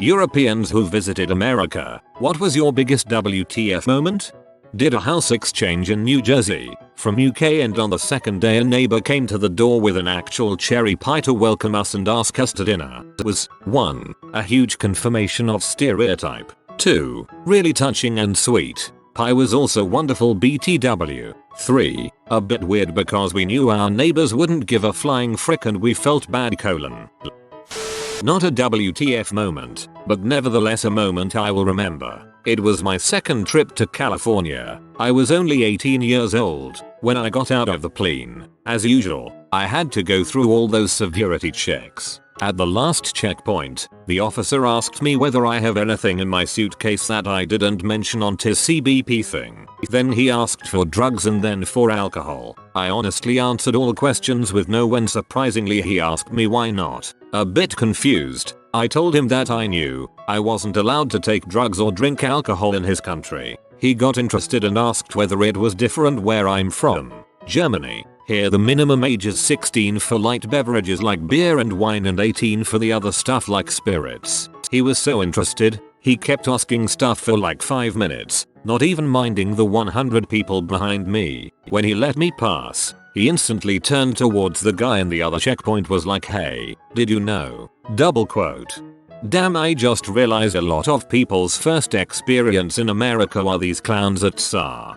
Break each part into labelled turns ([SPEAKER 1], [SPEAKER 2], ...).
[SPEAKER 1] Europeans who visited America, what was your biggest WTF moment? Did a house exchange in New Jersey from UK, and on the second day a neighbor came to the door with an actual cherry pie to welcome us and ask us to dinner. It was 1. A huge confirmation of stereotype. 2. Really touching and sweet. Pie was also wonderful BTW. 3. A bit weird because we knew our neighbors wouldn't give a flying frick and we felt bad : Not a WTF moment, but nevertheless a moment I will remember. It was my second trip to California. I was only 18 years old when I got out of the plane. As usual, I had to go through all those security checks. At the last checkpoint, the officer asked me whether I have anything in my suitcase that I didn't mention on his CBP thing. Then he asked for drugs and then for alcohol. I honestly answered all questions with no, when surprisingly he asked me why not. A bit confused, I told him that I knew I wasn't allowed to take drugs or drink alcohol in his country. He got interested and asked whether it was different where I'm from. Germany. Here the minimum age is 16 for light beverages like beer and wine and 18 for the other stuff like spirits. He was so interested, he kept asking stuff for like 5 minutes, not even minding the 100 people behind me. When he let me pass, he instantly turned towards the guy in the other checkpoint, was like, "Hey, did you know?" Double quote. Damn, I just realized a lot of people's first experience in America are these clowns at SAR.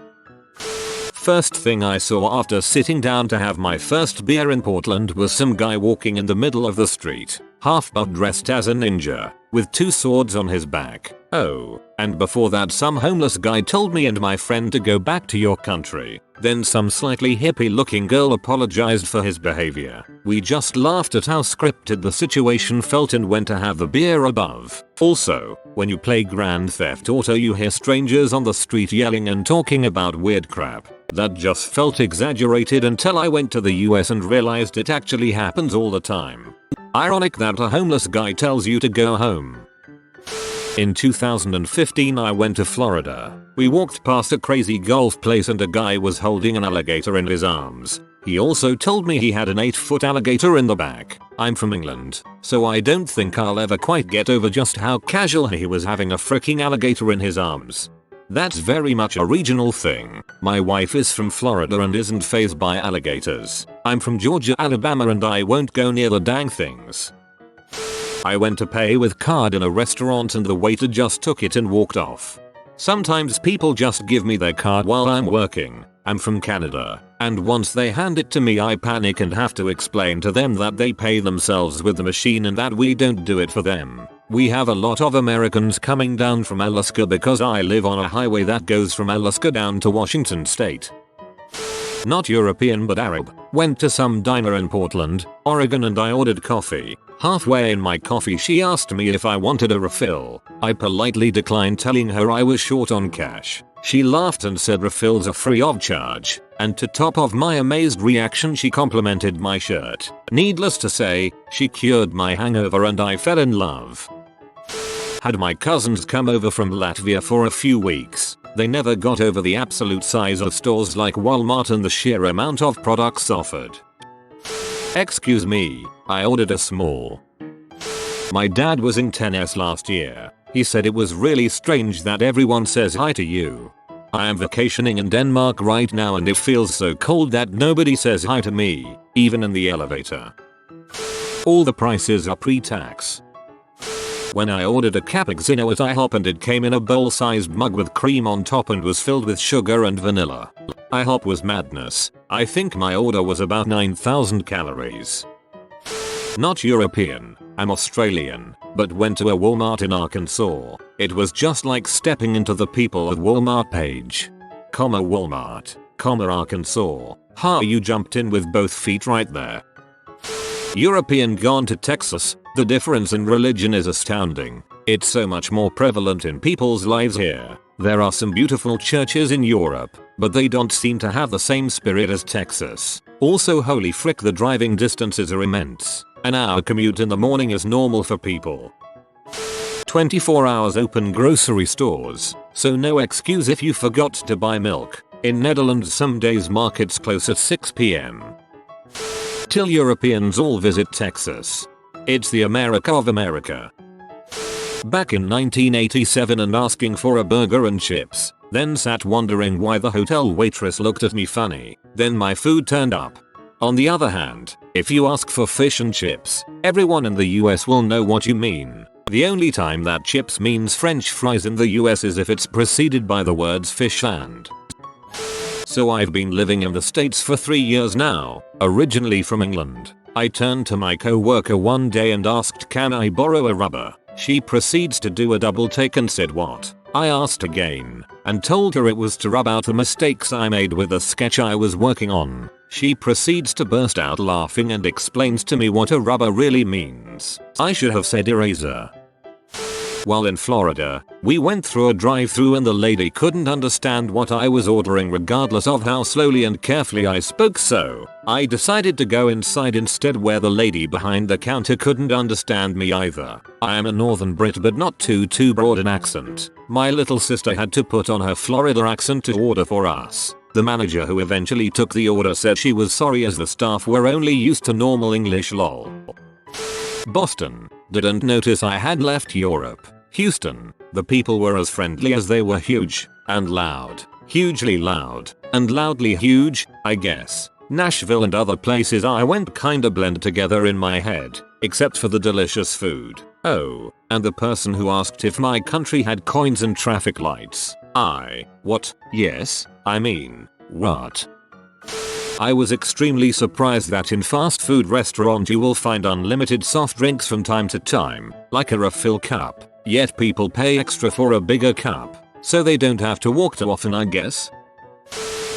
[SPEAKER 1] First thing I saw after sitting down to have my first beer in Portland was some guy walking in the middle of the street, half-butt dressed as a ninja, with 2 swords on his back. Oh, and before that some homeless guy told me and my friend to go back to your country. Then some slightly hippie looking girl apologized for his behavior. We just laughed at how scripted the situation felt and went to have the beer above. Also, when you play Grand Theft Auto you hear strangers on the street yelling and talking about weird crap. That just felt exaggerated until I went to the US and realized it actually happens all the time. Ironic that a homeless guy tells you to go home. In 2015 I went to Florida. We walked past a crazy golf place and a guy was holding an alligator in his arms. He also told me he had an 8-foot alligator in the back. I'm from England, so I don't think I'll ever quite get over just how casual he was having a freaking alligator in his arms. That's very much a regional thing. My wife is from Florida and isn't fazed by alligators. I'm from Georgia, Alabama, and I won't go near the dang things. I went to pay with card in a restaurant and the waiter just took it and walked off. Sometimes people just give me their card while I'm working. I'm from Canada, and once they hand it to me I panic and have to explain to them that they pay themselves with the machine and that we don't do it for them. We have a lot of Americans coming down from Alaska because I live on a highway that goes from Alaska down to Washington state. Not European but Arab. Went to some diner in Portland, Oregon, and I ordered coffee. Halfway in my coffee she asked me if I wanted a refill. I politely declined, telling her I was short on cash. She laughed and said refills are free of charge, and to top of my amazed reaction she complimented my shirt. Needless to say, she cured my hangover and I fell in love. Had my cousins come over from Latvia for a few weeks. They never got over the absolute size of stores like Walmart and the sheer amount of products offered. Excuse me, I ordered a small. My dad was in tennis last year. He said it was really strange that everyone says hi to you. I am vacationing in Denmark right now and it feels so cold that nobody says hi to me, even in the elevator. All the prices are pre-tax. When I ordered a cappuccino at IHOP and it came in a bowl-sized mug with cream on top and was filled with sugar and vanilla. IHOP was madness. I think my order was about 9,000 calories. Not European, I'm Australian, but went to a Walmart in Arkansas. It was just like stepping into the People at Walmart page. Walmart, Arkansas. Ha, you jumped in with both feet right there. European gone to Texas. The difference in religion is astounding. It's so much more prevalent in people's lives here. There are some beautiful churches in Europe, but they don't seem to have the same spirit as Texas. Also, holy frick, the driving distances are immense. An hour commute in the morning is normal for people. 24 hours open grocery stores, so no excuse if you forgot to buy milk. In Netherlands some days markets close at 6 p.m. Till Europeans all visit Texas. It's the America of America. back in 1987 and asking for a burger and chips, then sat wondering why the hotel waitress looked at me funny, then my food turned up. On the other hand, if you ask for fish and chips, everyone in the US will know what you mean. The only time that chips means French fries in the US is if it's preceded by the words fish and. So I've been living in the States for 3 years now, originally from England. I turned to my co-worker one day and asked, "Can I borrow a rubber?" She proceeds to do a double take and said, "What?" I asked again, and told her it was to rub out the mistakes I made with the sketch I was working on. She proceeds to burst out laughing and explains to me what a rubber really means. I should have said eraser. While in Florida, we went through a drive-thru and the lady couldn't understand what I was ordering regardless of how slowly and carefully I spoke, so I decided to go inside instead, where the lady behind the counter couldn't understand me either. I am a northern Brit but not too broad an accent. My little sister had to put on her Florida accent to order for us. The manager who eventually took the order said she was sorry as the staff were only used to normal English, lol. Boston. Didn't notice I had left Europe. Houston. The people were as friendly as they were huge and loud. Hugely loud and loudly huge, I guess. Nashville and other places I went kinda blend together in my head, except for the delicious food. Oh, and the person who asked if my country had coins and traffic lights. What? Yes, I mean, what? I was extremely surprised that in fast food restaurants you will find unlimited soft drinks from time to time, like a refill cup, yet people pay extra for a bigger cup, so they don't have to walk too often, I guess.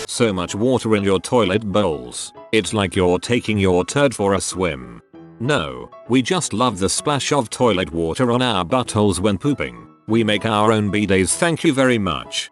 [SPEAKER 1] So much water in your toilet bowls, it's like you're taking your turd for a swim. No, we just love the splash of toilet water on our buttholes when pooping. We make our own bidets, thank you very much.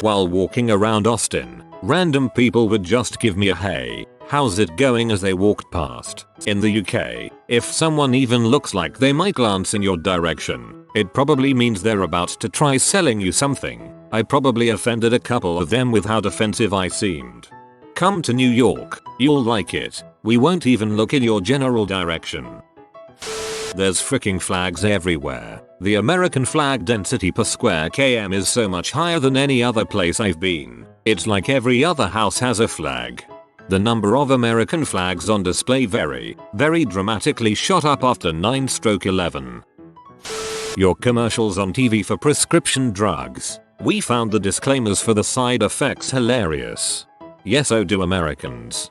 [SPEAKER 1] While walking around Austin, random people would just give me a "Hey, how's it going?" as they walked past. In the UK, if someone even looks like they might glance in your direction, it probably means they're about to try selling you something. I probably offended a couple of them with how defensive I seemed. Come to New York, you'll like it. We won't even look in your general direction. There's freaking flags everywhere. The American flag density per square km is so much higher than any other place I've been. It's like every other house has a flag. The number of American flags on display very dramatically shot up after 9/11. Your commercials on TV for prescription drugs. We found the disclaimers for the side effects hilarious. Yes, so do Americans.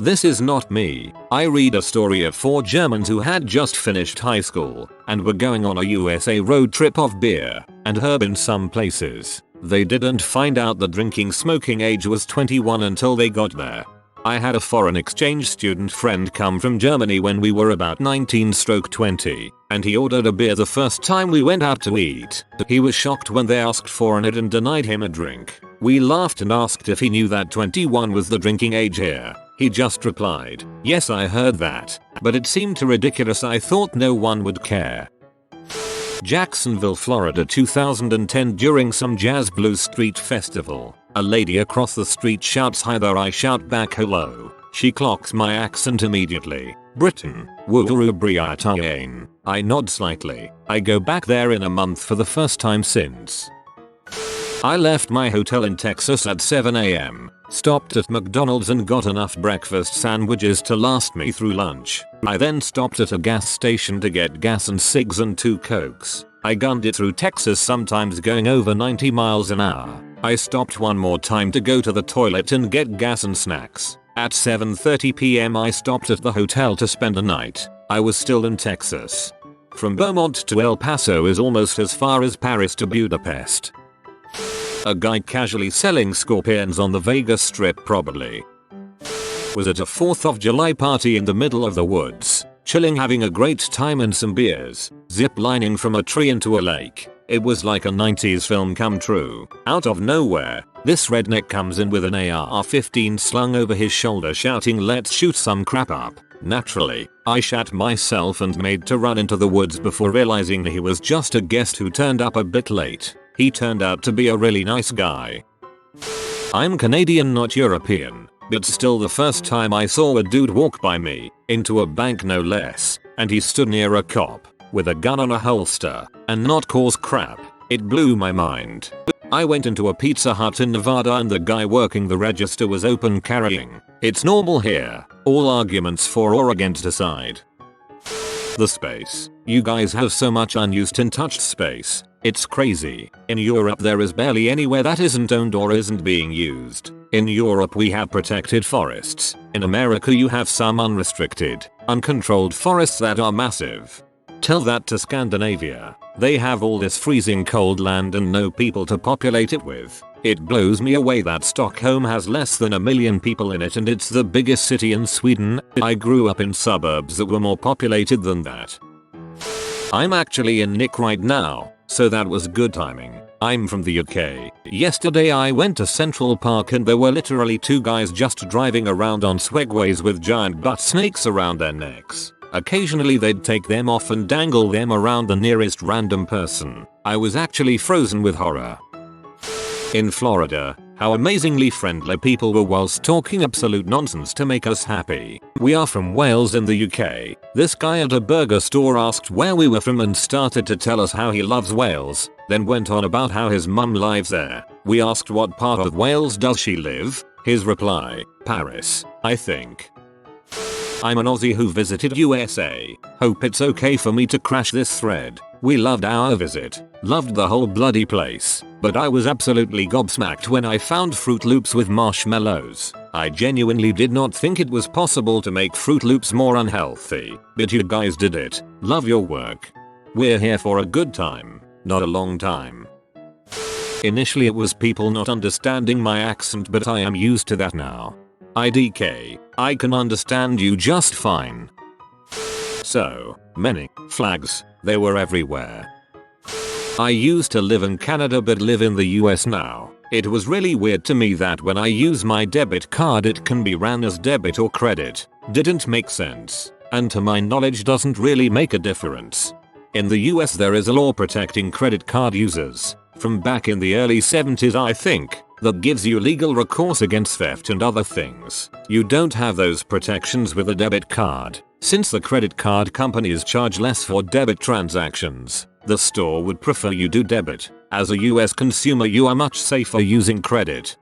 [SPEAKER 1] This is not me. I read a story of 4 Germans who had just finished high school and were going on a USA road trip of beer and herb in some places. They didn't find out the drinking smoking age was 21 until they got there. I had a foreign exchange student friend come from Germany when we were about 19/20, and he ordered a beer the first time we went out to eat. He was shocked when they asked for it and denied him a drink. We laughed and asked if he knew that 21 was the drinking age here. He just replied, "Yes, I heard that, but it seemed too ridiculous. I thought no one would care." Jacksonville, Florida, 2010. During some jazz blues street festival, a lady across the street shouts hi there. I shout back hello. She clocks my accent immediately. Britain, Woo-Britain. I nod slightly. I go back there in a month for the first time since. I left my hotel in Texas at 7 AM, stopped at McDonald's and got enough breakfast sandwiches to last me through lunch. I then stopped at a gas station to get gas and cigs and 2 Cokes. I gunned it through Texas, sometimes going over 90 miles an hour. I stopped one more time to go to the toilet and get gas and snacks. At 7:30 PM I stopped at the hotel to spend the night. I was still in Texas. From Beaumont to El Paso is almost as far as Paris to Budapest. A guy casually selling scorpions on the Vegas Strip probably. Was at a 4th of July party in the middle of the woods, chilling, having a great time and some beers, zip lining from a tree into a lake. It was like a 90s film come true. Out of nowhere, this redneck comes in with an AR-15 slung over his shoulder shouting, "Let's shoot some crap up." Naturally, I shat myself and made to run into the woods before realizing he was just a guest who turned up a bit late. He turned out to be a really nice guy. I'm Canadian, not European, but still the first time I saw a dude walk by me, into a bank no less, and he stood near a cop. with a gun on a holster and not cause crap. It blew my mind. I went into a Pizza Hut in Nevada and the guy working the register was open carrying. It's normal here. All arguments for or against aside. The space. You guys have so much unused untouched space. It's crazy. In Europe there is barely anywhere that isn't owned or isn't being used. In Europe we have protected forests. In America you have some unrestricted, uncontrolled forests that are massive. Tell that to Scandinavia. They have all this freezing cold land and no people to populate it with. It blows me away that Stockholm has less than 1 million people in it and it's the biggest city in Sweden. I grew up in suburbs that were more populated than that. I'm actually in Nick right now, so that was good timing. I'm from the UK. Yesterday I went to Central Park and there were literally 2 guys just driving around on Segways with giant butt snakes around their necks. Occasionally they'd take them off and dangle them around the nearest random person. I was actually frozen with horror. In Florida, how amazingly friendly people were whilst talking absolute nonsense to make us happy. We are from Wales in the UK. This guy at a burger store asked where we were from and started to tell us how he loves Wales, then went on about how his mum lives there. We asked what part of Wales does she live? His reply, Paris, I think. I'm an Aussie who visited USA. Hope it's okay for me to crash this thread. We loved our visit. Loved the whole bloody place. But I was absolutely gobsmacked when I found Fruit Loops with marshmallows. I genuinely did not think it was possible to make Fruit Loops more unhealthy. But you guys did it. Love your work. We're here for a good time, not a long time. Initially it was people not understanding my accent, but I am used to that now. IDK, I can understand you just fine. So many flags, they were everywhere. I used to live in Canada but live in the US now. It was really weird to me that when I use my debit card it can be ran as debit or credit. Didn't make sense, and to my knowledge doesn't really make a difference. In the US there is a law protecting credit card users, from back in the early 70s I think, that gives you legal recourse against theft and other things. You don't have those protections with a debit card. Since the credit card companies charge less for debit transactions, the store would prefer you do debit. As a US consumer you are much safer using credit.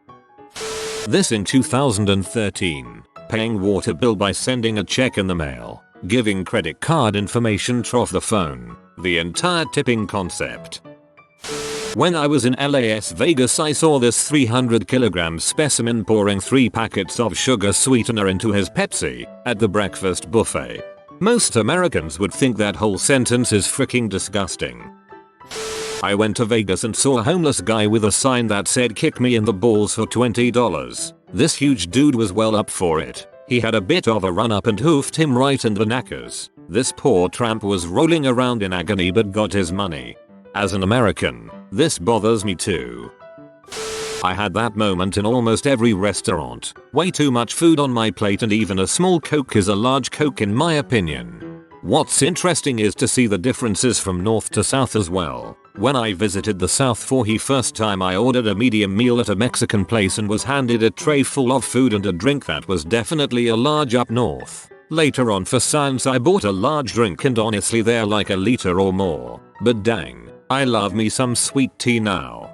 [SPEAKER 1] This in 2013. Paying water bill by sending a check in the mail. Giving credit card information off the phone. The entire tipping concept. When I was in LAS Vegas I saw this 300 kilogram specimen pouring 3 packets of sugar sweetener into his Pepsi at the breakfast buffet. Most Americans would think that whole sentence is freaking disgusting. I went to Vegas and saw a homeless guy with a sign that said kick me in the balls for $20. This huge dude was well up for it. He had a bit of a run up and hoofed him right in the knackers. This poor tramp was rolling around in agony but got his money. As an American, this bothers me too. I had that moment in almost every restaurant. Way too much food on my plate and even a small Coke is a large Coke in my opinion. What's interesting is to see the differences from north to south as well. When I visited the south for the first time I ordered a medium meal at a Mexican place and was handed a tray full of food and a drink that was definitely a large up north. Later on for science I bought a large drink and honestly they're like a liter or more. But dang, I love me some sweet tea now.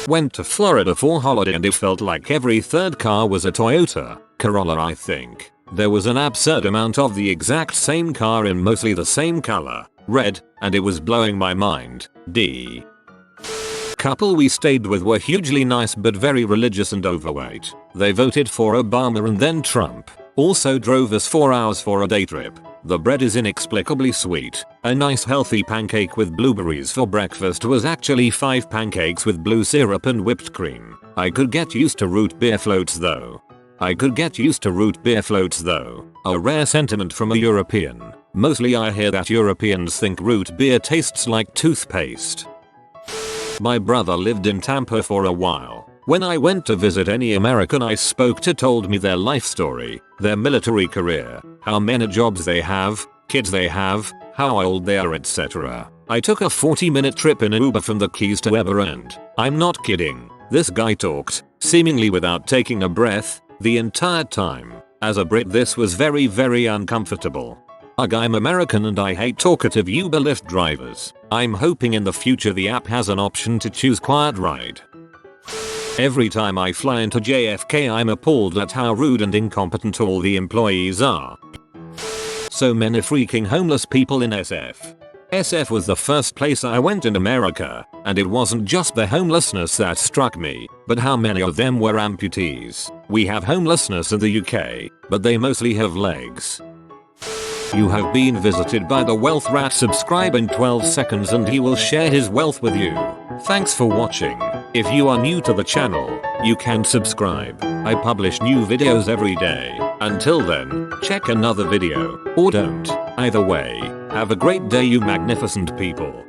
[SPEAKER 1] Went to Florida for holiday and it felt like every third car was a Toyota Corolla I think. There was an absurd amount of the exact same car in mostly the same color, red, and it was blowing my mind. Couple we stayed with were hugely nice but very religious and overweight. They voted for Obama and then Trump. Also drove us 4 hours for a day trip. The bread is inexplicably sweet. A nice healthy pancake with blueberries for breakfast was actually 5 pancakes with blue syrup and whipped cream. I could get used to root beer floats though. A rare sentiment from a European. Mostly I hear that Europeans think root beer tastes like toothpaste. My brother lived in Tampa for a while. When I went to visit any American I spoke to told me their life story, their military career, how many jobs they have, kids they have, how old they are etc. I took a 40-minute trip in an Uber from the Keys to Weber and, I'm not kidding, this guy talked, seemingly without taking a breath, the entire time. As a Brit this was very uncomfortable. Ugh, I'm American and I hate talkative Uber Lyft drivers. I'm hoping in the future the app has an option to choose quiet ride. Every time I fly into JFK I'm appalled at how rude and incompetent all the employees are. So many freaking homeless people in SF. SF was the first place I went in America, and it wasn't just the homelessness that struck me, but how many of them were amputees. We have homelessness in the UK, but they mostly have legs. You have been visited by the Wealth Rat. Subscribe in 12 seconds and he will share his wealth with you. Thanks for watching. If you are new to the channel, you can subscribe. I publish new videos every day. Until then, check another video, or don't. Either way, have a great day you magnificent people.